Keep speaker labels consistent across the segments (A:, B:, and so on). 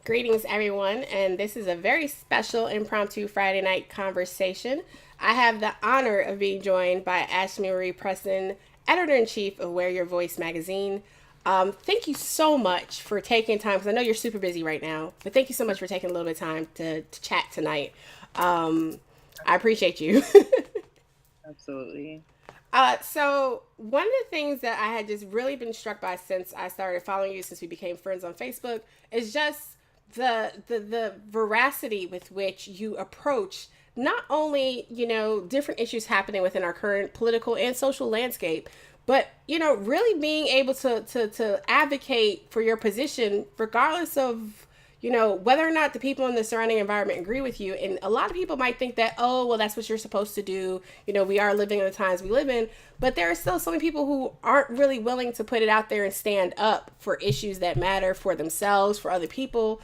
A: Greetings, everyone, and this is a very special impromptu Friday night conversation. I have the honor of being joined by Ashlee Marie Preston, editor in chief of Wear Your Voice magazine. Thank you so much for taking time, because I know you're super busy right now, but thank you so much for taking a little bit of time to chat tonight. I appreciate you.
B: Absolutely.
A: So one of the things that I had just really been struck by since I started following you, since we became friends on Facebook, is just the veracity with which you approach not only, different issues happening within our current political and social landscape, but, really being able to advocate for your position regardless of, whether or not the people in the surrounding environment agree with you. And a lot of people might think that, oh, well, that's what you're supposed to do. We are living in the times we live in, but there are still so many people who aren't really willing to put it out there and stand up for issues that matter for themselves, for other people.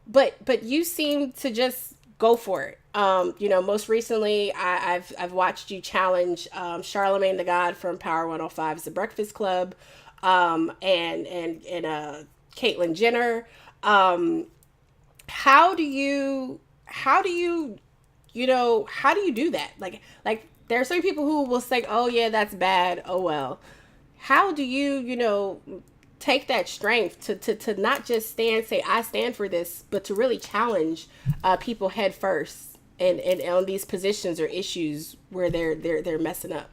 A: But you seem to just go for it. Most recently, I've watched you challenge Charlemagne the God from Power 105's The Breakfast Club, and Caitlyn Jenner. How do you do that? Like there are some people who will say, oh yeah, that's bad. Oh well. How do you take that strength to not just say I stand for this, but to really challenge people head first and on these positions or issues where they're messing up?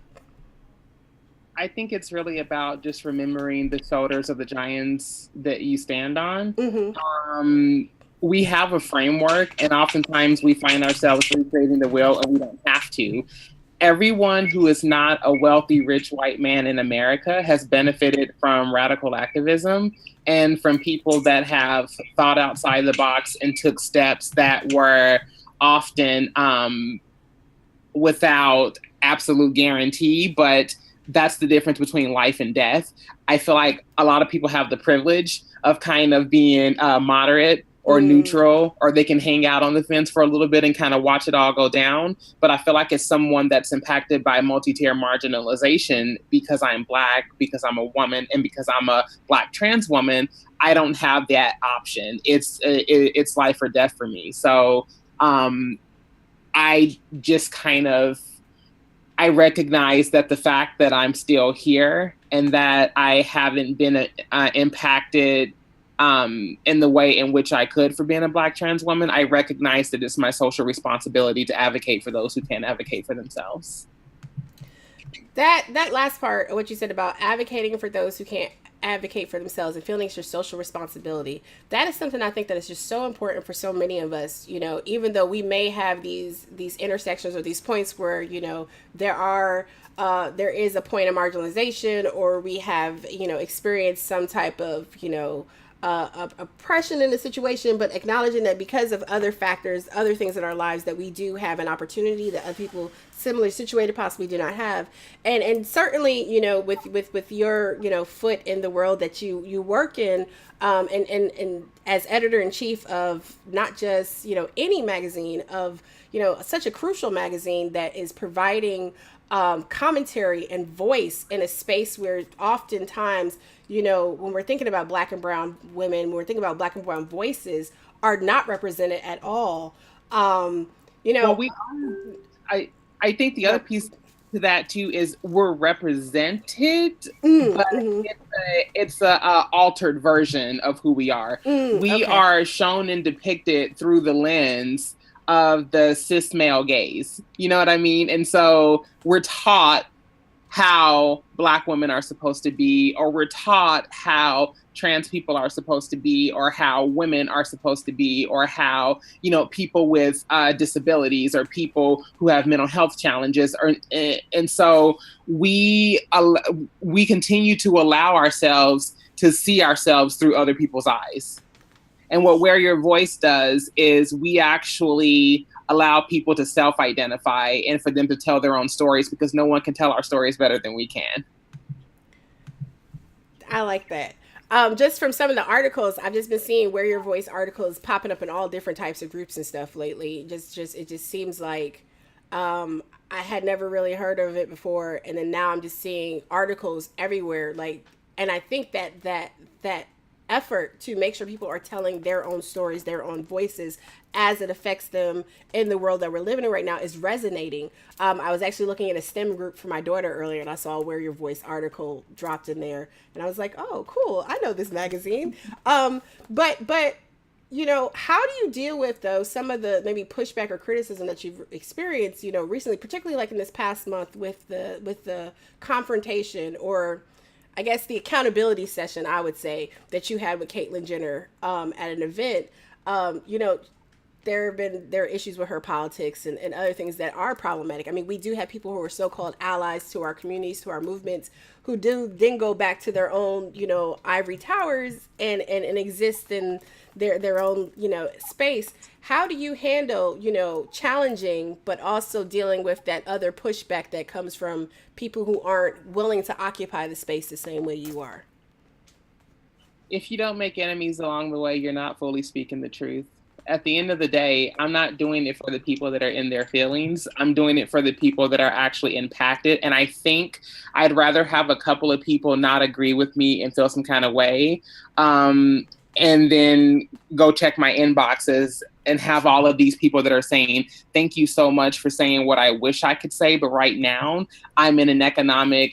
B: I think it's really about just remembering the shoulders of the giants that you stand on.
A: Mm-hmm.
B: We have a framework, and oftentimes we find ourselves recreating the wheel, and we don't have to. Everyone who is not a wealthy, rich white man in America has benefited from radical activism and from people that have thought outside the box and took steps that were often without absolute guarantee, but that's the difference between life and death. I feel like a lot of people have the privilege of kind of being moderate or neutral, or they can hang out on the fence for a little bit and kind of watch it all go down. But I feel like as someone that's impacted by multi-tier marginalization, because I'm Black, because I'm a woman, and because I'm a Black trans woman, I don't have that option. It's life or death for me. So I just I recognize that the fact that I'm still here and that I haven't been impacted in the way in which I could for being a Black trans woman, I recognize that it's my social responsibility to advocate for those who can't advocate for themselves.
A: That last part of what you said about advocating for those who can't advocate for themselves and feeling it's your social responsibility, that is something I think that is just so important for so many of us. Even though we may have these intersections or these points where there is a point of marginalization, or we have experienced some type of oppression in the situation, but acknowledging that because of other factors, other things in our lives, that we do have an opportunity that other people similarly situated possibly do not have. And certainly, with your, foot in the world that you work in, and as editor in chief of not just, any magazine, of, such a crucial magazine that is providing commentary and voice in a space where oftentimes, when we're thinking about Black and brown women, when we're thinking about Black and brown voices are not represented at all.
B: Well, I think the other piece to that too is we're represented, but it's a altered version of who we are. We are shown and depicted through the lens of the cis male gaze. You know what I mean? And so we're taught how Black women are supposed to be, or we're taught how trans people are supposed to be, or how women are supposed to be, or how, people with disabilities or people who have mental health challenges are. And so we continue to allow ourselves to see ourselves through other people's eyes. And what Wear Your Voice does is we actually allow people to self-identify and for them to tell their own stories, because no one can tell our stories better than we can.
A: I like that. Just from some of the articles, I've just been seeing Wear Your Voice articles popping up in all different types of groups and stuff lately. It just seems like I had never really heard of it before, and then now I'm just seeing articles everywhere. And I think that effort to make sure people are telling their own stories, their own voices, as it affects them in the world that we're living in right now, is resonating. I was actually looking at a STEM group for my daughter earlier, and I saw a Wear Your Voice article dropped in there, and I was like, oh, cool, I know this magazine. But you know, how do you deal with, though, some of the maybe pushback or criticism that you've experienced, you know, recently, particularly like in this past month with the confrontation, or I guess the accountability session, I would say, that you had with Caitlyn Jenner at an event? You know, there are issues with her politics and other things that are problematic. I mean, we do have people who are so-called allies to our communities, to our movements, who do then go back to their own, you know, ivory towers and exist in their own, you know, space. How do you handle, you know, challenging, but also dealing with that other pushback that comes from people who aren't willing to occupy the space the same way you are?
B: If you don't make enemies along the way, you're not fully speaking the truth. At the end of the day, I'm not doing it for the people that are in their feelings. I'm doing it for the people that are actually impacted. And I think I'd rather have a couple of people not agree with me and feel some kind of way, and then go check my inboxes and have all of these people that are saying, thank you so much for saying what I wish I could say, but right now I'm in an economic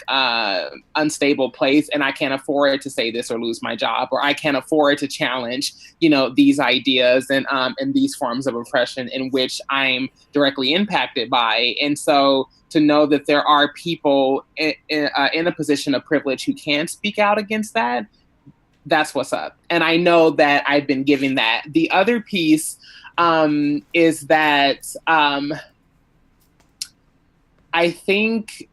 B: unstable place and I can't afford to say this or lose my job, or I can't afford to challenge, you know, these ideas and these forms of oppression in which I'm directly impacted by. And so to know that there are people in a position of privilege who can speak out against that, that's what's up. And I know that I've been given that. The other piece is that I think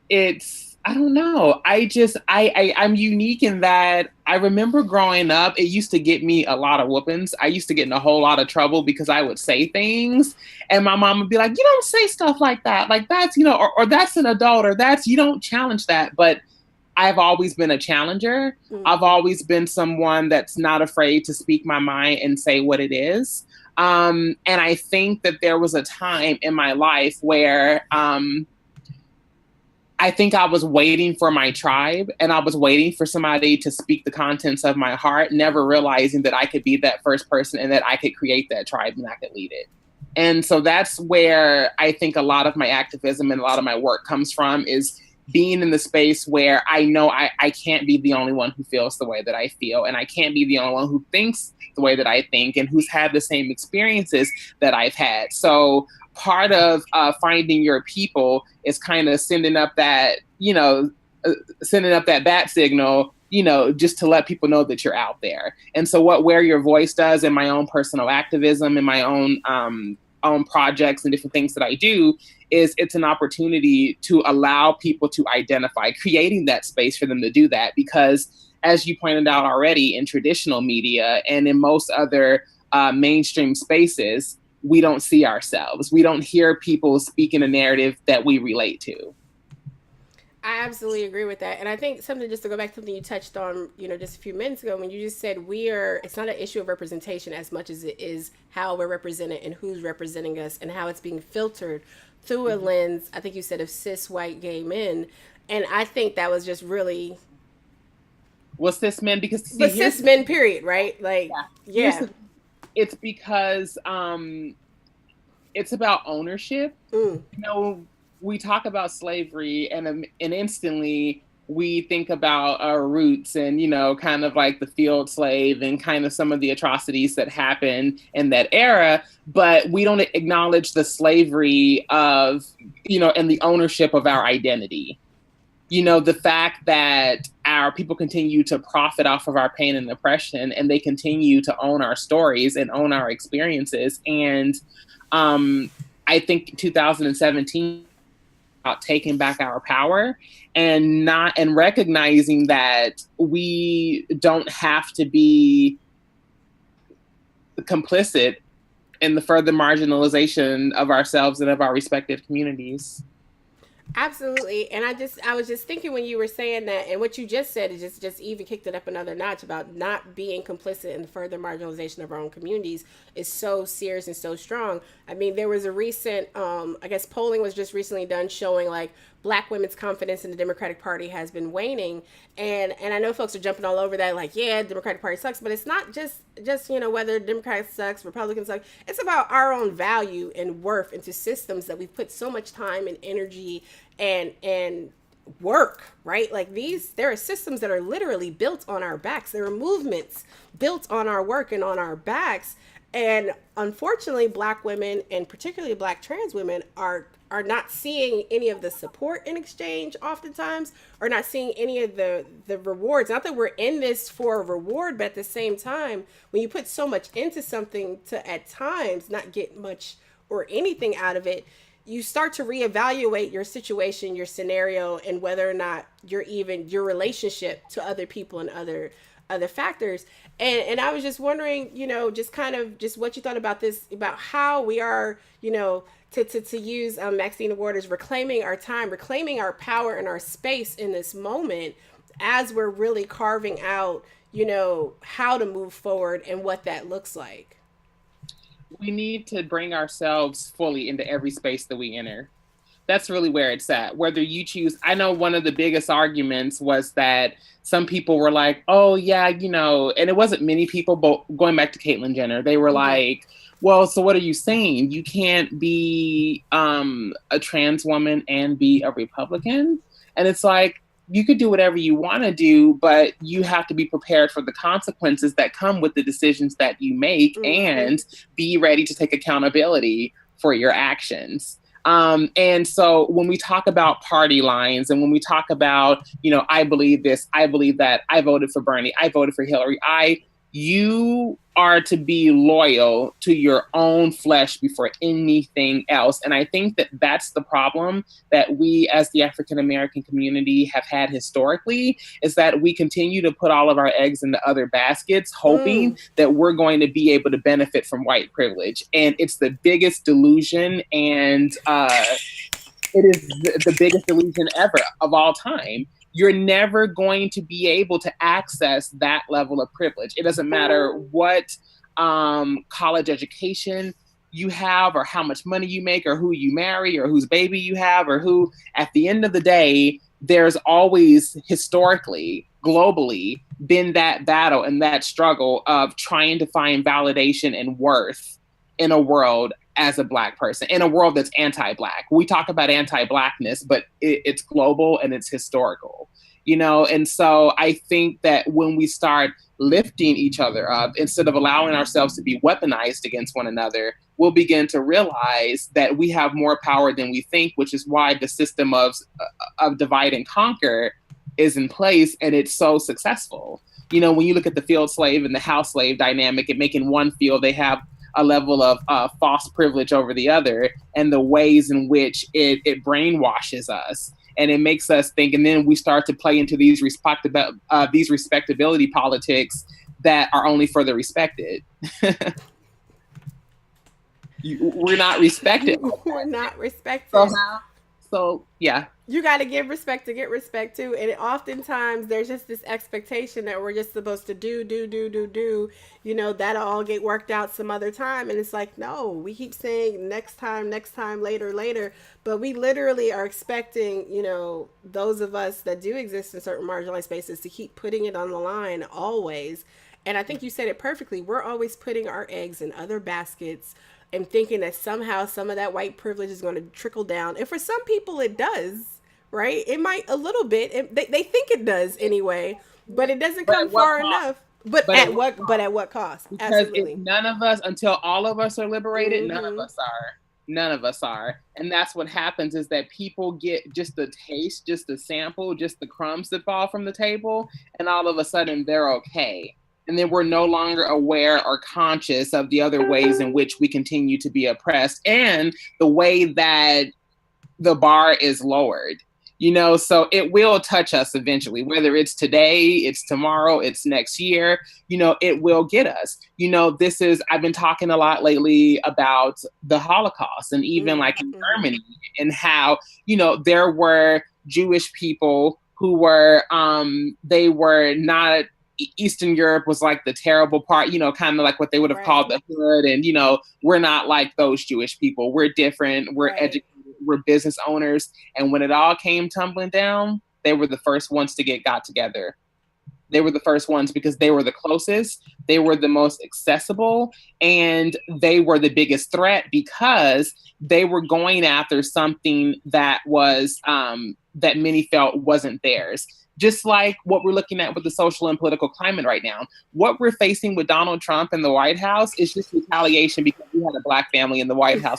B: it's, I don't know. I'm unique in that I remember growing up, it used to get me a lot of whoopings. I used to get in a whole lot of trouble because I would say things and my mom would be like, you don't say stuff like that. Like that's, you know, or that's an adult, or that's, you don't challenge that. But I've always been a challenger. I've always been someone that's not afraid to speak my mind and say what it is. And I think that there was a time in my life where I think I was waiting for my tribe, and I was waiting for somebody to speak the contents of my heart, never realizing that I could be that first person and that I could create that tribe and I could lead it. And so that's where I think a lot of my activism and a lot of my work comes from, is being in the space where I know I can't be the only one who feels the way that I feel, and I can't be the only one who thinks the way that I think and who's had the same experiences that I've had. So part of finding your people is kind of sending up that, you know, sending up that bat signal, you know, just to let people know that you're out there. And so what Wear Your Voice does in my own personal activism, in my own projects and different things that I do, is it's an opportunity to allow people to identify, creating that space for them to do that. Because as you pointed out already, in traditional media and in most other mainstream spaces, we don't see ourselves. We don't hear people speaking a narrative that we relate to.
A: I absolutely agree with that. And I think something, just to go back to something you touched on, you know, just a few minutes ago, when you just said it's not an issue of representation as much as it is how we're represented and who's representing us and how it's being filtered through a lens, I think you said, of cis white gay men. And I think that was just really...
B: Well, cis men, because...
A: But cis men, period, right? Like, yeah.
B: It's because it's about ownership. You know, we talk about slavery and instantly we think about our roots and, you know, kind of like the field slave and kind of some of the atrocities that happened in that era, but we don't acknowledge the slavery of, you know, and the ownership of our identity. You know, the fact that our people continue to profit off of our pain and oppression, and they continue to own our stories and own our experiences. And I think 2017, about taking back our power and recognizing that we don't have to be complicit in the further marginalization of ourselves and of our respective communities.
A: Absolutely. And I was just thinking when you were saying that, and what you just said is just even kicked it up another notch about not being complicit in the further marginalization of our own communities is so serious and so strong. I mean, there was a recent, I guess polling was just recently done showing like Black women's confidence in the Democratic Party has been waning. And I know folks are jumping all over that, like, yeah, Democratic Party sucks, but it's not just whether Democrats sucks, Republicans suck. It's about our own value and worth into systems that we've put so much time and energy and work, right? Like there are systems that are literally built on our backs. There are movements built on our work and on our backs. And unfortunately, Black women, and particularly Black trans women, are not seeing any of the support in exchange oftentimes, or not seeing any of the rewards. Not that we're in this for a reward, but at the same time, when you put so much into something to at times not get much or anything out of it, you start to reevaluate your situation, your scenario, and whether or not your relationship to other people and other factors. And I was just wondering, just what you thought about this, about how we are, to use Maxine Waters, reclaiming our time, reclaiming our power and our space in this moment as we're really carving out, how to move forward and what that looks like.
B: We need to bring ourselves fully into every space that we enter. That's really where it's at. Whether you choose, I know one of the biggest arguments was that some people were like, oh yeah, and it wasn't many people, but going back to Caitlyn Jenner, they were like, well, so what are you saying? You can't be a trans woman and be a Republican? And it's like, you could do whatever you want to do, but you have to be prepared for the consequences that come with the decisions that you make, and be ready to take accountability for your actions. And so when we talk about party lines, and when we talk about, I believe this, I believe that, I voted for Bernie, I voted for Hillary, you are to be loyal to your own flesh before anything else. And I think that that's the problem that we as the African American community have had historically, is that we continue to put all of our eggs into other baskets, hoping that we're going to be able to benefit from white privilege. And it's the biggest delusion, and it is the biggest delusion ever of all time. You're never going to be able to access that level of privilege. It doesn't matter what college education you have, or how much money you make, or who you marry, or whose baby you have, or who, at the end of the day, there's always historically, globally, been that battle and that struggle of trying to find validation and worth in a world as a Black person, in a world that's anti-Black. We talk about anti-Blackness, but it's global and it's historical, And so I think that when we start lifting each other up, instead of allowing ourselves to be weaponized against one another, we'll begin to realize that we have more power than we think, which is why the system of divide and conquer is in place, and it's so successful. When you look at the field slave and the house slave dynamic, and making one feel they have a level of false privilege over the other, and the ways in which it brainwashes us, and it makes us think, and then we start to play into these respectability politics that are only for the respected. We're not respected.
A: We're not respected.
B: So yeah.
A: You got to give respect to get respect too. And oftentimes there's just this expectation that we're just supposed to do. That'll all get worked out some other time. And it's like, no, we keep saying next time, later. But we literally are expecting, those of us that do exist in certain marginalized spaces to keep putting it on the line always. And I think you said it perfectly. We're always putting our eggs in other baskets and thinking that somehow some of that white privilege is going to trickle down. And for some people it does, right? It might a little bit. They think it does anyway, but it doesn't come far enough. But at what cost?
B: Because
A: Absolutely.
B: None of us, until all of us are liberated, none of us are. None of us are. And that's what happens, is that people get just a taste, just a sample, just the crumbs that fall from the table, and all of a sudden they're okay. And then we're no longer aware or conscious of the other ways in which we continue to be oppressed, and the way that the bar is lowered. So it will touch us eventually, whether it's today, it's tomorrow, it's next year, it will get us. I've been talking a lot lately about the Holocaust, and even like in Germany, and how, there were Jewish people who were, they were not, Eastern Europe was like the terrible part, kind of like what they would have called the hood. And, we're not like those Jewish people. We're different. We're educated. were business owners. And when it all came tumbling down, they were the first ones to got together. They were the first ones because they were the closest, they were the most accessible, and they were the biggest threat because they were going after something that was that many felt wasn't theirs. Just like what we're looking at with the social and political climate right now. What we're facing with Donald Trump in the White House is just retaliation because we had a Black family in the White House.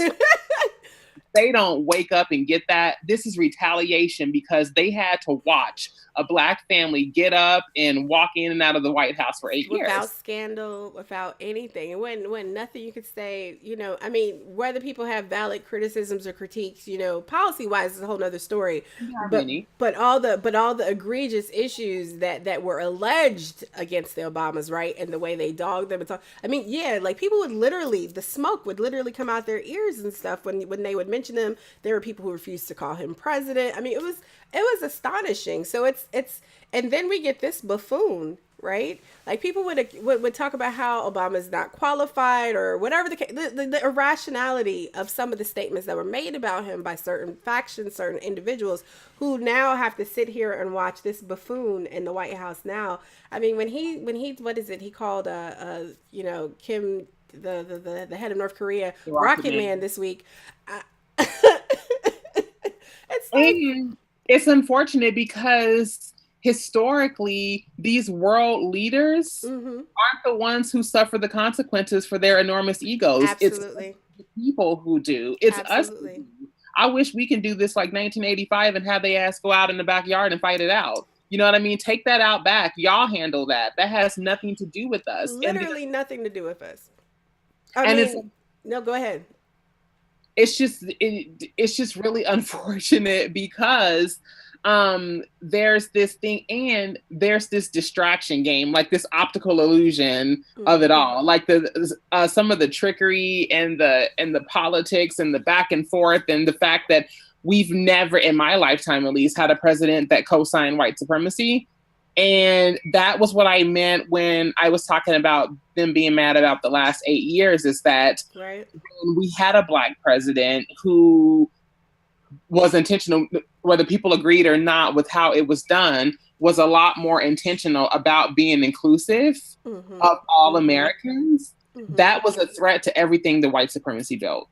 B: They don't wake up and get that. This is retaliation because they had to watch a Black family get up and walk in and out of the White House for 8 years.
A: Without scandal, without anything. And when nothing you could say, I mean, whether people have valid criticisms or critiques, policy wise is a whole nother story. But all the egregious issues that were alleged against the Obamas, right? And the way they dogged them and talk. I mean, yeah, like people would literally, the smoke would literally come out their ears and stuff when they would mention them. There were people who refused to call him president. I mean, it was astonishing. So it's and then we get this buffoon, right? Like people would talk about how Obama's not qualified or whatever the irrationality of some of the statements that were made about him by certain factions, certain individuals who now have to sit here and watch this buffoon in the White House now. I mean, when he what is it? He called Kim the head of North Korea Rocket Man this week. It's like,
B: it's unfortunate because historically, these world leaders aren't the ones who suffer the consequences for their enormous egos.
A: Absolutely.
B: It's the people who do. It's
A: Absolutely.
B: us. I wish we can do this like 1985 and have they ass go out in the backyard and fight it out. You know what I mean? Take that out back. Y'all handle that. That has nothing to do with us.
A: Literally nothing to do with us. No, go ahead.
B: It's just really unfortunate because there's this thing and there's this distraction game, like this optical illusion of it all, like the some of the trickery and the politics and the back and forth and the fact that we've never, in my lifetime at least, had a president that co-signed white supremacy. And that was what I meant when I was talking about them being mad about the last 8 years, is that
A: right.
B: When we had a Black president who was intentional, whether people agreed or not with how it was done, was a lot more intentional about being inclusive of all Americans. That was a threat to everything the white supremacy built.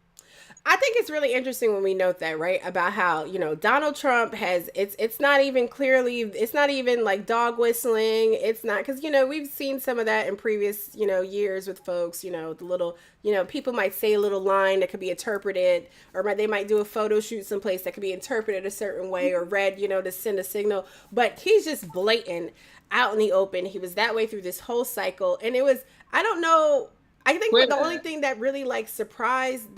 A: I think it's really interesting when we note that, right? About how, Donald Trump has, it's not even like dog whistling. It's not, because, we've seen some of that in previous, years with folks, the little, people might say a little line that could be interpreted, or they might do a photo shoot someplace that could be interpreted a certain way or read, to send a signal. But he's just blatant out in the open. He was that way through this whole cycle. And it was, I don't know, I think the only thing that really surprised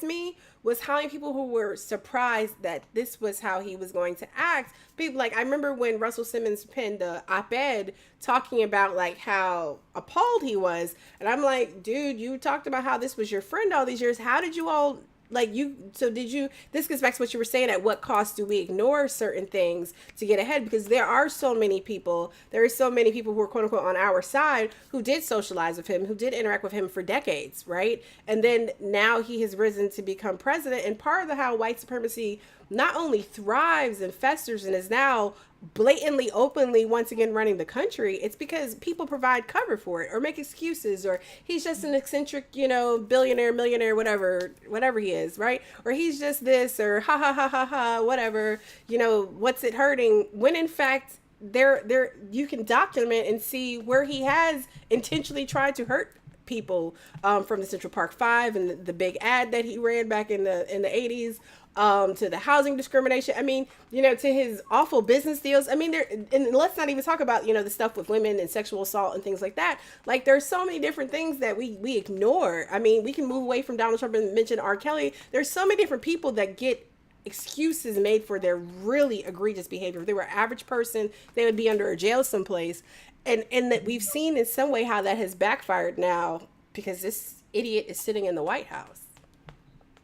A: me was how many people who were surprised that this was how he was going to act. People like, I remember when Russell Simmons penned the op-ed talking about like how appalled he was. And I'm like, dude, you talked about how this was your friend all these years. How did you all this goes back to what you were saying, at what cost do we ignore certain things to get ahead? Because there are so many people who are quote unquote on our side who did socialize with him, who did interact with him for decades, right? And then now he has risen to become president. And part of how white supremacy not only thrives and festers and is now blatantly, openly, once again running the country, it's because people provide cover for it or make excuses, or he's just an eccentric, billionaire, millionaire, whatever he is, right? Or he's just this, or ha ha ha ha ha, whatever, what's it hurting? When in fact, there you can document and see where he has intentionally tried to hurt people, from the Central Park Five and the big ad that he ran back in the 80s. To the housing discrimination. I mean, to his awful business deals. I mean, and let's not even talk about, the stuff with women and sexual assault and things like that. Like, there's so many different things that we ignore. I mean, we can move away from Donald Trump and mention R. Kelly. There's so many different people that get excuses made for their really egregious behavior. If they were an average person, they would be under a jail someplace. And that we've seen in some way how that has backfired now because this idiot is sitting in the White House.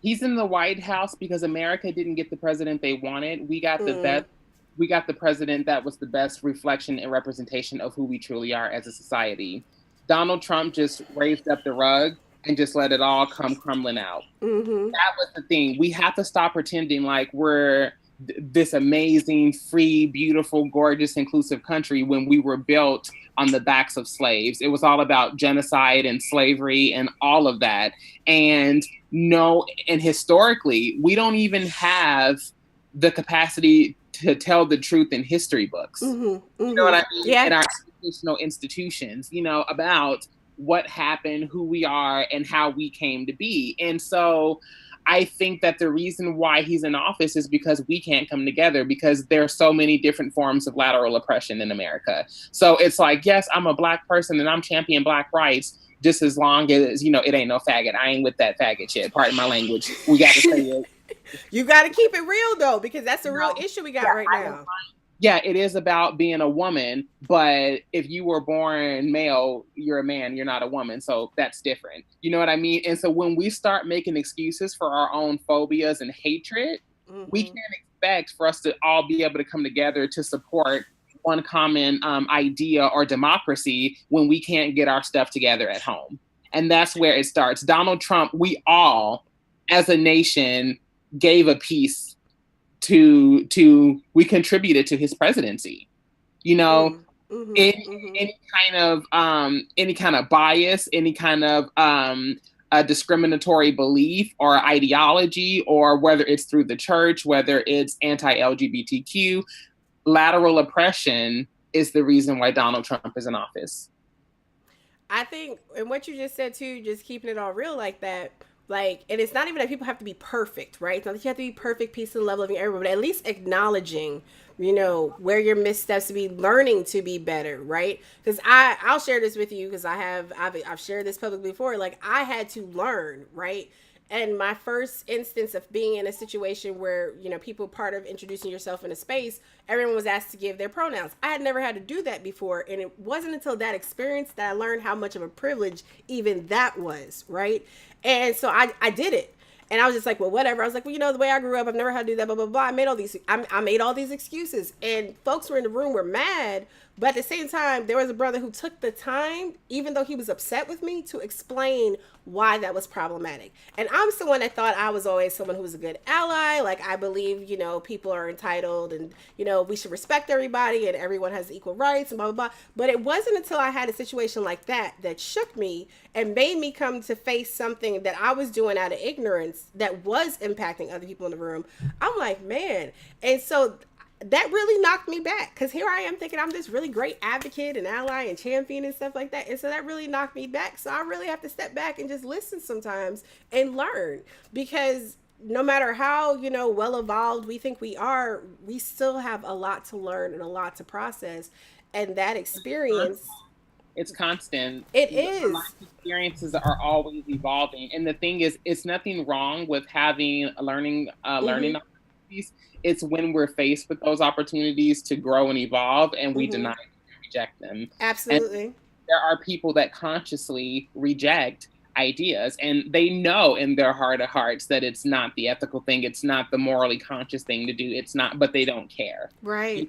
B: He's in the White House because America didn't get the president they wanted. We got the best. We got the president that was the best reflection and representation of who we truly are as a society. Donald Trump just raised up the rug and just let it all come crumbling out. That was the thing. We have to stop pretending like we're this amazing, free, beautiful, gorgeous, inclusive country when we were built on the backs of slaves. It was all about genocide and slavery and all of that. And historically, we don't even have the capacity to tell the truth in history books. You know what I mean?
A: Yeah.
B: In our educational institutions, about what happened, who we are, and how we came to be. And so I think that the reason why he's in office is because we can't come together, because there are so many different forms of lateral oppression in America. So it's like, yes, I'm a Black person and I'm champion Black rights, just as long as, it ain't no faggot. I ain't with that faggot shit. Pardon my language. We got to say it.
A: You got to keep it real, though, because that's a real issue we got right now.
B: Yeah, it is about being a woman, but if you were born male, you're a man, you're not a woman. So that's different. You know what I mean? And so when we start making excuses for our own phobias and hatred, we can't expect for us to all be able to come together to support one common idea or democracy when we can't get our stuff together at home. And that's where it starts. Donald Trump, we all, as a nation, gave a piece we contributed to his presidency. Any kind of bias, any kind of a discriminatory belief or ideology, or whether it's through the church, whether it's anti-LGBTQ, lateral oppression is the reason why Donald Trump is in office.
A: I think, and what you just said too, just keeping it all real like that, and it's not even that people have to be perfect, right? It's not that you have to be perfect, peace and love, loving everyone, but at least acknowledging, where your missteps to be, learning to be better, right? Because I'll share this with you because I've shared this publicly before. Like, I had to learn, right? And my first instance of being in a situation where, people, part of introducing yourself in a space, everyone was asked to give their pronouns. I had never had to do that before. And it wasn't until that experience that I learned how much of a privilege even that was, right? And so I did it. And I was just like, well, whatever. I was like, well, the way I grew up, I've never had to do that, blah, blah, blah. I made all these excuses. And folks were in the room were mad. But at the same time, there was a brother who took the time, even though he was upset with me, to explain why that was problematic. And I'm someone that thought I was always someone who was a good ally. Like, I believe, people are entitled and, we should respect everybody and everyone has equal rights and blah, blah, blah. But it wasn't until I had a situation like that shook me and made me come to face something that I was doing out of ignorance that was impacting other people in the room. I'm like, man. And so that really knocked me back, because here I am thinking I'm this really great advocate and ally and champion and stuff like that. And so that really knocked me back. So I really have to step back and just listen sometimes and learn, because no matter how, well evolved we think we are, we still have a lot to learn and a lot to process. And that experience,
B: it's constant.
A: It is.
B: Life experiences are always evolving. And the thing is, it's nothing wrong with having learning opportunities. It's when we're faced with those opportunities to grow and evolve and we deny and reject them.
A: Absolutely.
B: And there are people that consciously reject ideas, and they know in their heart of hearts that it's not the ethical thing, it's not the morally conscious thing to do, it's not, but they don't care.
A: Right.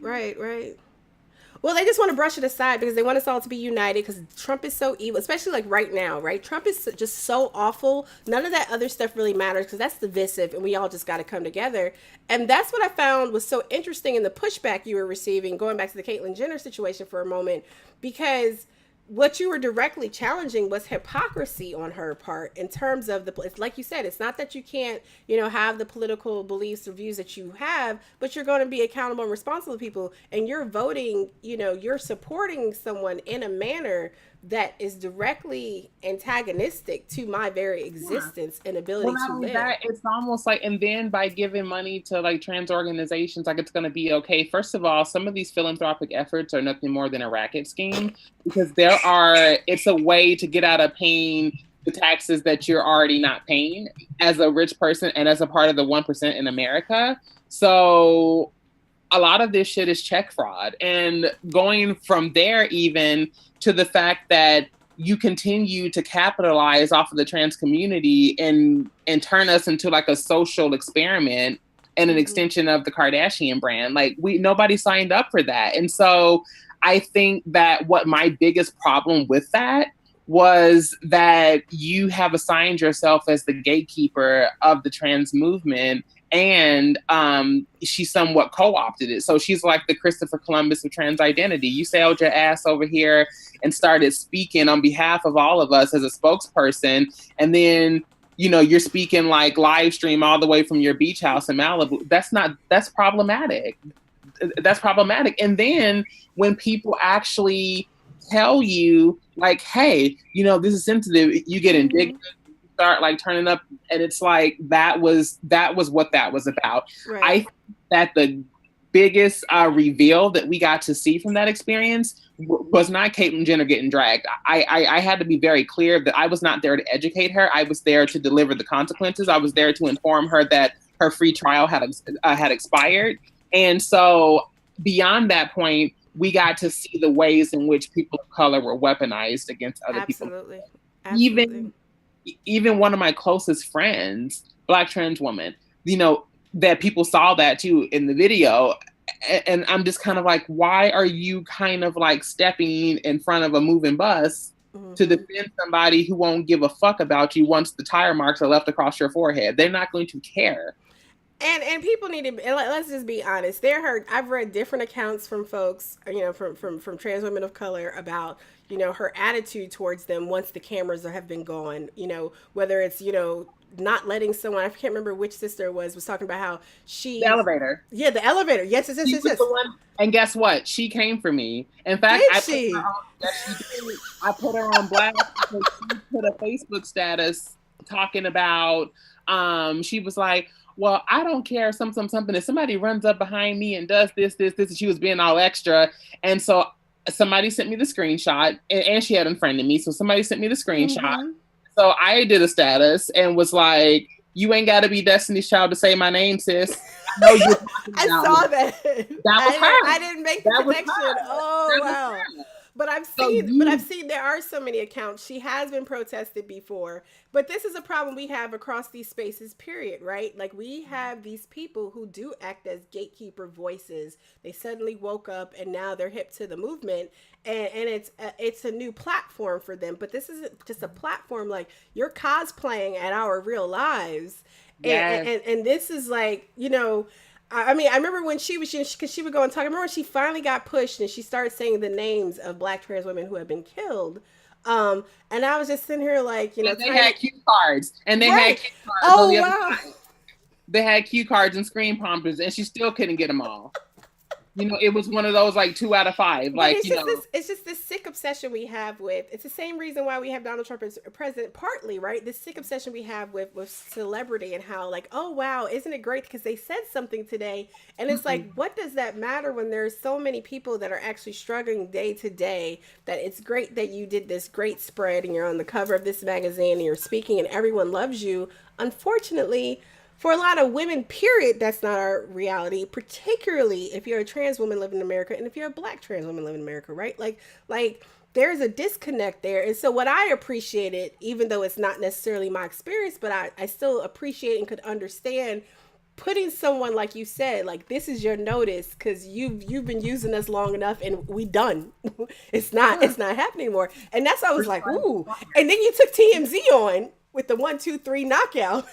A: Well, they just want to brush it aside because they want us all to be united, because Trump is so evil, especially like right now, right? Trump is just so awful. None of that other stuff really matters because that's divisive, and we all just got to come together. And that's what I found was so interesting in the pushback you were receiving, going back to the Caitlyn Jenner situation for a moment, because what you were directly challenging was hypocrisy on her part in terms of it's like you said, it's not that you can't, have the political beliefs or views that you have, but you're going to be accountable and responsible to people, and you're voting, you're supporting someone in a manner that is directly antagonistic to my very existence and ability to live. That,
B: it's almost like, and then by giving money to like trans organizations, like it's going to be okay. First of all, some of these philanthropic efforts are nothing more than a racket scheme, because it's a way to get out of paying the taxes that you're already not paying as a rich person and as a part of the 1% in America. So a lot of this shit is check fraud. And going from there even to the fact that you continue to capitalize off of the trans community and turn us into like a social experiment and an extension of the Kardashian brand. Like nobody signed up for that. And so I think that what my biggest problem with that was that you have assigned yourself as the gatekeeper of the trans movement, and she somewhat co-opted it. So she's like the Christopher Columbus of trans identity. You sailed your ass over here and started speaking on behalf of all of us as a spokesperson, and then you're speaking like live stream all the way from your beach house in Malibu. That's problematic. That's problematic. And then when people actually tell you like, hey, this is sensitive, you get indignant, you start like turning up, and it's like that was what that was about. Right. I think that the biggest reveal that we got to see from that experience was not Caitlyn Jenner getting dragged. I had to be very clear that I was not there to educate her. I was there to deliver the consequences. I was there to inform her that her free trial had expired. And so beyond that point, we got to see the ways in which people of color were weaponized against other people. Absolutely. Even one of my closest friends, Black trans woman, that people saw that too in the video. And I'm just kind of like, why are you kind of like stepping in front of a moving bus to defend somebody who won't give a fuck about you once the tire marks are left across your forehead? They're not going to care.
A: And people need to, let's just be honest. I've read different accounts from folks, from trans women of color about, her attitude towards them once the cameras have been gone, whether it's, not letting someone, I can't remember which sister it was talking about how the
B: elevator.
A: Yeah, the elevator. Yes.
B: And guess what? She came for me. In fact, I put her on blast because she put a Facebook status talking about, she was like, well, I don't care, something. If somebody runs up behind me and does this, and she was being all extra. And so somebody sent me the screenshot, and she had unfriended me. So somebody sent me the screenshot. Mm-hmm. So I did a status and was like, you ain't got to be Destiny's Child to say my name, sis. I know you.
A: I saw that.
B: That was her.
A: I didn't make the connection. Oh, wow. But I've seen there are so many accounts. She has been protested before, but this is a problem we have across these spaces, period, right? Like we have these people who do act as gatekeeper voices. They suddenly woke up and now they're hip to the movement, and it's a new platform for them. But this isn't just a platform, like you're cosplaying at our real lives. Yes. And this is like, I mean, I remember when because she would go and talk. I remember when she finally got pushed and she started saying the names of Black trans women who had been killed. And I was just sitting here like,
B: they had cue cards. And they had cue cards.
A: Oh, wow.
B: They had cue cards and screen prompters, and she still couldn't get them all. It was one of those like 2 out of 5. Like,
A: it's just this sick obsession we have with. It's the same reason why we have Donald Trump as president, partly, right? This sick obsession we have with celebrity and how like, oh wow, isn't it great because they said something today? And it's like, what does that matter when there's so many people that are actually struggling day to day? That it's great that you did this great spread and you're on the cover of this magazine and you're speaking and everyone loves you. Unfortunately, for a lot of women, period, that's not our reality, particularly if you're a trans woman living in America and if you're a Black trans woman living in America, right? Like there's a disconnect there. And so what I appreciated, even though it's not necessarily my experience, but I still appreciate and could understand putting someone, like you said, like this is your notice because you've been using us long enough and we done. It's not happening anymore. And that's why I was like, ooh. And then you took TMZ on with the 1, 2, 3 knockout.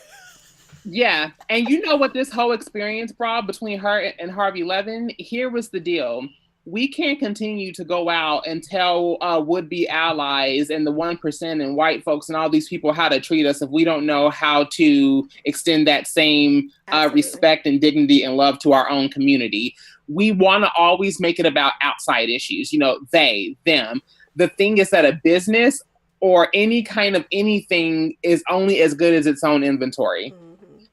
B: Yeah. And you know what this whole experience brought between her and Harvey Levin? Here was the deal. We can't continue to go out and tell would-be allies and the 1% and white folks and all these people how to treat us if we don't know how to extend that same respect and dignity and love to our own community. We want to always make it about outside issues, they, them. The thing is that a business or any kind of anything is only as good as its own inventory. Mm-hmm.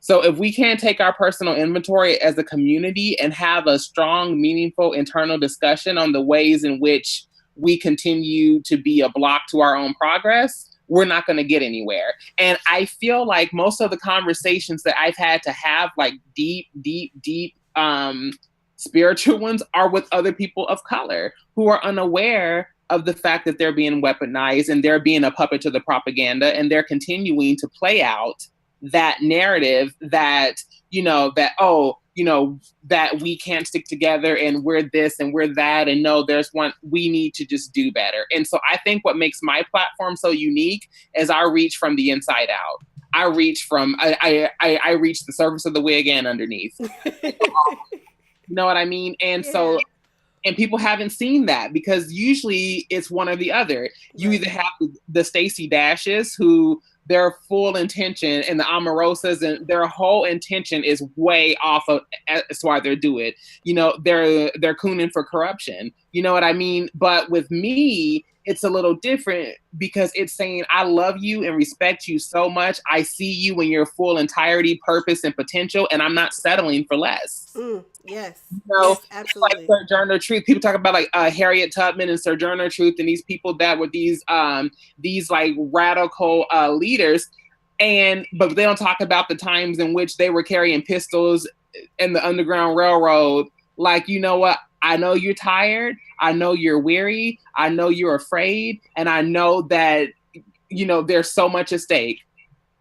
B: So if we can't take our personal inventory as a community and have a strong, meaningful internal discussion on the ways in which we continue to be a block to our own progress, we're not going to get anywhere. And I feel like most of the conversations that I've had to have, like deep, spiritual ones, are with other people of color who are unaware of the fact that they're being weaponized and they're being a puppet to the propaganda, and they're continuing to play out that narrative that, that, oh, you know, that we can't stick together and we're this and we're that. And no, there's one, we need to just do better. And so I think what makes my platform so unique is I reach from the inside out. I reach from, I reach the surface of the wig and underneath. You know what I mean? And so, and people haven't seen that because usually it's one or the other. You either have the Stacey Dashes who their full intention and the Omarosas and their whole intention is way off of, that's why they do it. You know, they're cooning for corruption. You know what I mean? But with me, it's a little different because it's saying, I love you and respect you so much. I see you in your full entirety, purpose, and potential, and I'm not settling for less.
A: Yes.
B: You know,
A: yes, absolutely.
B: Like Sojourner Truth. People talk about like Harriet Tubman and Sojourner Truth and these people that were these like radical leaders, but they don't talk about the times in which they were carrying pistols in the Underground Railroad. Like, you know what? I know you're tired. I know you're weary. I know you're afraid. And I know that, you know, there's so much at stake,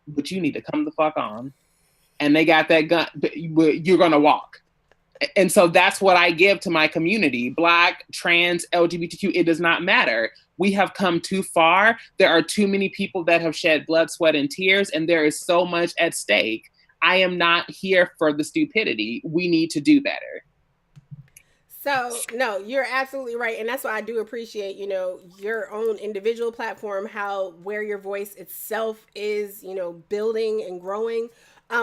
B: but you need to come the fuck on. And they got that gun, but you're going to walk. And so that's what I give to my community. Black, trans, LGBTQ, it does not matter. We have come too far. There are too many people that have shed blood, sweat, and tears, and there is so much at stake. I am not here for the stupidity. We need to do better.
A: So, no, you're absolutely right. And that's why I do appreciate, you know, your own individual platform, where your voice itself is, you know, building and growing.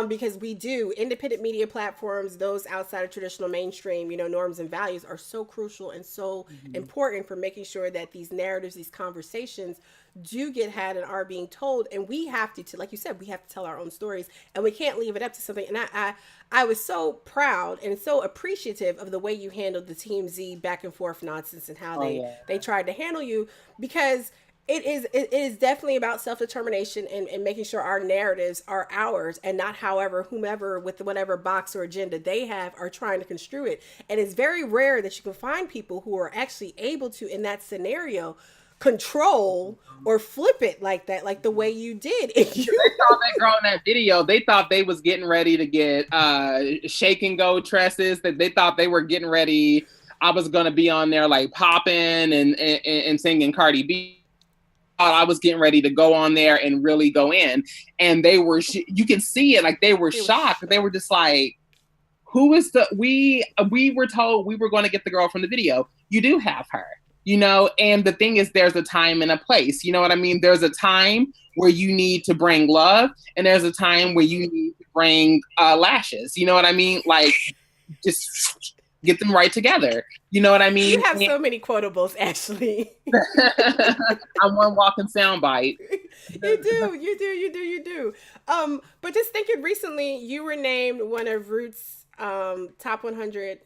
A: Because we do independent media platforms, those outside of traditional mainstream, you know, norms and values are so crucial and so important for making sure that these narratives, these conversations do get had and are being told. And we have to, like you said, we have to tell our own stories and we can't leave it up to something. And I was so proud and so appreciative of the way you handled the Team Z back and forth nonsense and how they tried to handle you, because it is definitely about self-determination and making sure our narratives are ours and not whomever with whatever box or agenda they have are trying to construe it. And it's very rare that you can find people who are actually able to, in that scenario, control or flip it like that, like the way you did. They saw
B: that girl in that video. They thought they was getting ready to get shake and go tresses. That they thought they were getting ready. I was going to be on there like popping and singing Cardi B. I was getting ready to go on there and really go in, and they were, you can see it, like they were shocked. They were just like, who is we were told we were going to get the girl from the video. You do have her, you know? And the thing is, there's a time and a place, you know what I mean? There's a time where you need to bring love, and there's a time where you need to bring lashes, you know what I mean? Like, just get them right together. You know what I mean?
A: You have so many quotables, Ashley.
B: I'm one walking soundbite.
A: You do. But just thinking, recently you were named one of Roots top 100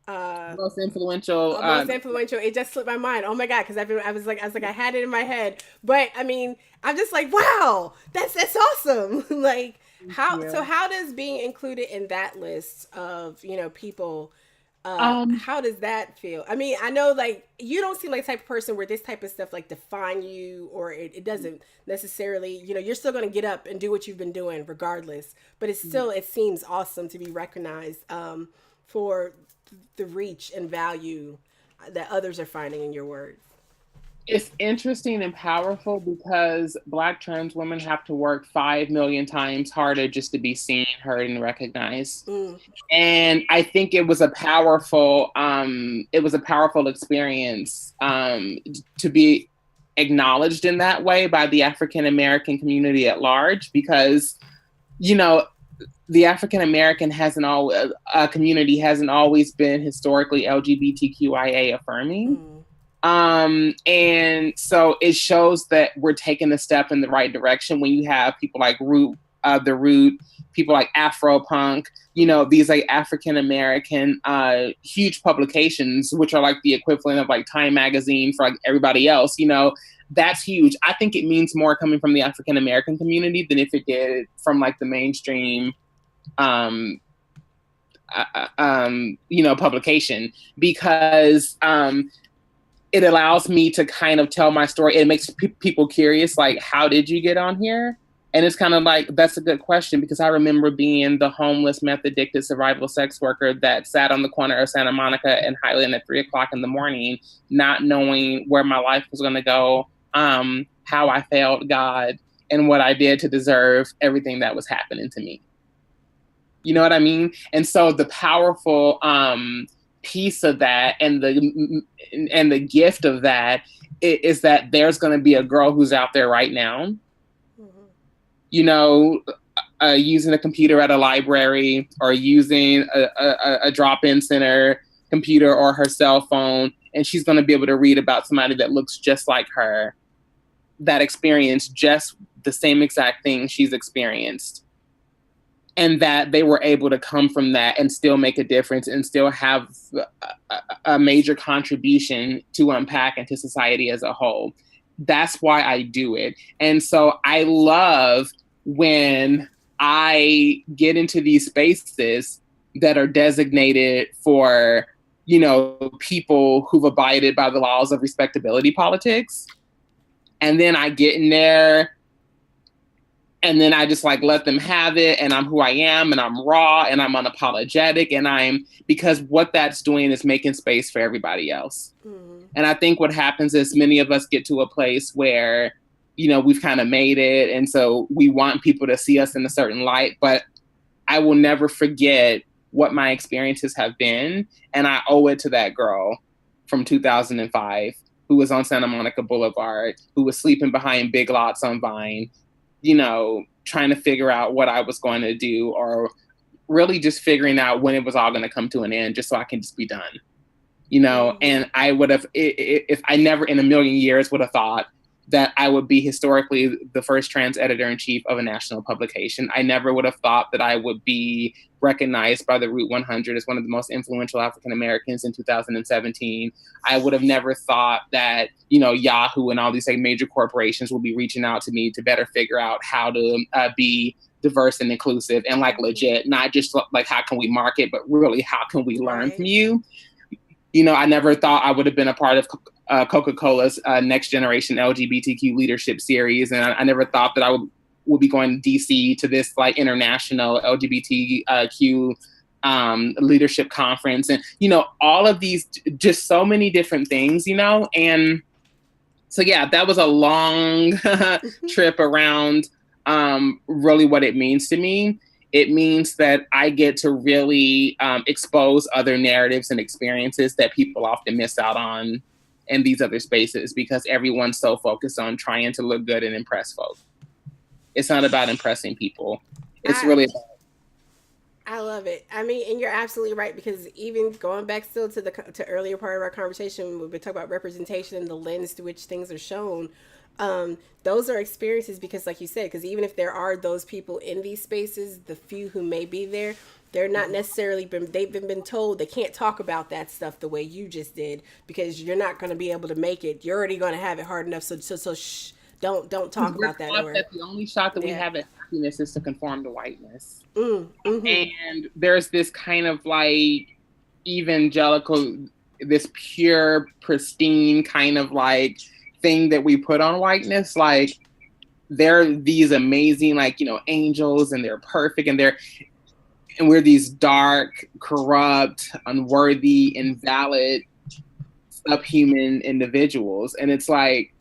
B: most influential.
A: It just slipped my mind. Oh my god, because I was like I had it in my head. But I mean, I'm just like, wow, that's awesome. Like, how does being included in that list of, you know, people, how does that feel? I mean, I know, like, you don't seem like the type of person where this type of stuff like define you, or it doesn't necessarily, you know, you're still going to get up and do what you've been doing regardless, but it's still, it seems awesome to be recognized for the reach and value that others are finding in your work.
B: It's interesting and powerful because Black trans women have to work 5 million times harder just to be seen, heard, and recognized. And I think it was a powerful experience to be acknowledged in that way by the African American community at large, because, you know, the African American community hasn't always been historically LGBTQIA affirming. And so it shows that we're taking a step in the right direction when you have people like The Root, people like Afropunk, you know, these like African American huge publications, which are like the equivalent of like Time magazine for like everybody else, you know. That's huge. I think it means more coming from the African American community than if it did from like the mainstream you know, publication, because it allows me to kind of tell my story. It makes people curious, like, how did you get on here? And it's kind of like, that's a good question, because I remember being the homeless, meth addicted, survival sex worker that sat on the corner of Santa Monica and Highland at 3:00 in the morning, not knowing where my life was going to go, how I failed God, and what I did to deserve everything that was happening to me. You know what I mean? And so the powerful piece of that, and the gift of that, is that there's going to be a girl who's out there right now, you know, using a computer at a library, or using a drop-in center computer or her cell phone, and she's going to be able to read about somebody that looks just like her, that experienced just the same exact thing she's experienced, and that they were able to come from that and still make a difference and still have a major contribution to unpack into society as a whole. That's why I do it. And so I love when I get into these spaces that are designated for, you know, people who've abided by the laws of respectability politics. And then I get in there, and then I just like let them have it, and I'm who I am, and I'm raw, and I'm unapologetic, and because what that's doing is making space for everybody else. Mm-hmm. And I think what happens is many of us get to a place where, you know, we've kind of made it, and so we want people to see us in a certain light, but I will never forget what my experiences have been, and I owe it to that girl from 2005 who was on Santa Monica Boulevard, who was sleeping behind Big Lots on Vine, you know, trying to figure out what I was going to do, or really just figuring out when it was all going to come to an end, just so I can just be done, you know. And I would have, if I never in a million years would have thought that I would be historically the first trans editor-in-chief of a national publication. I never would have thought that I would be recognized by the Root 100 as one of the most influential African Americans in 2017. I would have never thought that, you know, Yahoo and all these like major corporations will be reaching out to me to better figure out how to be diverse and inclusive and like legit, not just like how can we market, but really how can we learn from you? You know, I never thought I would have been a part of Coca-Cola's Next Generation LGBTQ Leadership Series. And I never thought that I would be going to DC to this like international LGBTQ leadership conference. And, you know, all of these, just so many different things, you know? And so, yeah, that was a long trip around really what it means to me. It means that I get to really expose other narratives and experiences that people often miss out on in these other spaces, because everyone's so focused on trying to look good and impress folks. It's not about impressing people. It's really about...
A: I love it. I mean, and you're absolutely right, because even going back still to earlier part of our conversation, we've been talking about representation and the lens through which things are shown. Those are experiences, because like you said, because even if there are those people in these spaces, the few who may be there, they're not necessarily they've been told they can't talk about that stuff the way you just did, because you're not going to be able to make it. You're already going to have it hard enough. So shh, don't talk about that.
B: That the only shot that we have at happiness is to conform to whiteness. And there's this kind of like evangelical, this pure, pristine kind of like thing that we put on whiteness. Like they're these amazing, like, you know, angels, and they're perfect, and we're these dark, corrupt, unworthy, invalid, subhuman individuals. And it's like,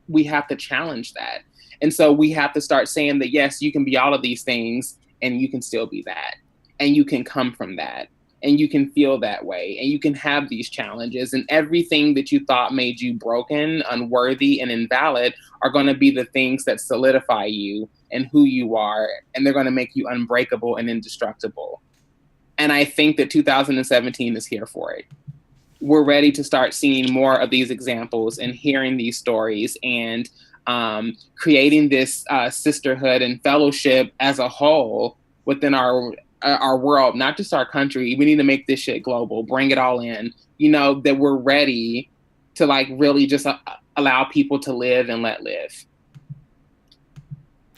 B: we have to challenge that. And so we have to start saying that, yes, you can be all of these things, and you can still be that. And you can come from that. And you can feel that way. And you can have these challenges. And everything that you thought made you broken, unworthy, and invalid are going to be the things that solidify you and who you are. And they're going to make you unbreakable and indestructible. And I think that 2017 is here for it. We're ready to start seeing more of these examples and hearing these stories, and creating this sisterhood and fellowship as a whole within our world, not just our country. We need to make this shit global, bring it all in, you know, that we're ready to like really just allow people to live and let live.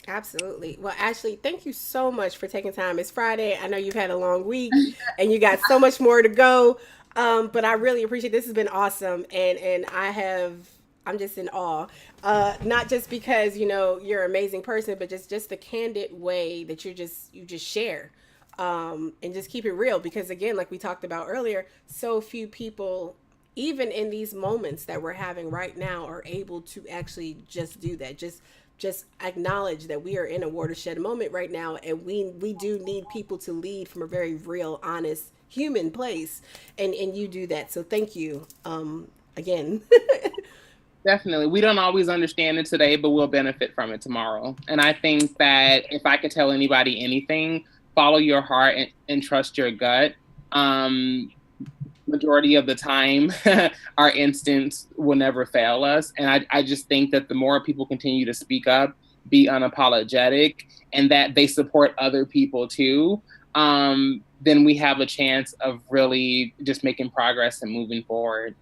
A: Absolutely. Well, Ashlee, thank you so much for taking time. It's Friday. I know you've had a long week and you got so much more to go. But I really appreciate it. This has been awesome. And I'm just in awe. Not just because, you know, you're an amazing person, but just the candid way that you just share. And just keep it real, because again, like we talked about earlier, so few people, even in these moments that we're having right now, are able to actually just do that. Just acknowledge that we are in a watershed moment right now, and we do need people to lead from a very real, honest, human place, and you do that. So thank you, again.
B: Definitely. We don't always understand it today, but we'll benefit from it tomorrow. And I think that if I could tell anybody anything, follow your heart and trust your gut. Majority of the time, our instincts will never fail us. And I just think that the more people continue to speak up, be unapologetic, and that they support other people too, then we have a chance of really just making progress and moving forward.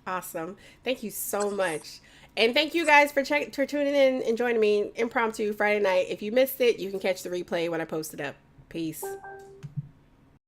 A: Awesome. Thank you so much. And thank you guys for tuning in and joining me impromptu Friday night. If you missed it, you can catch the replay when I post it up. Peace.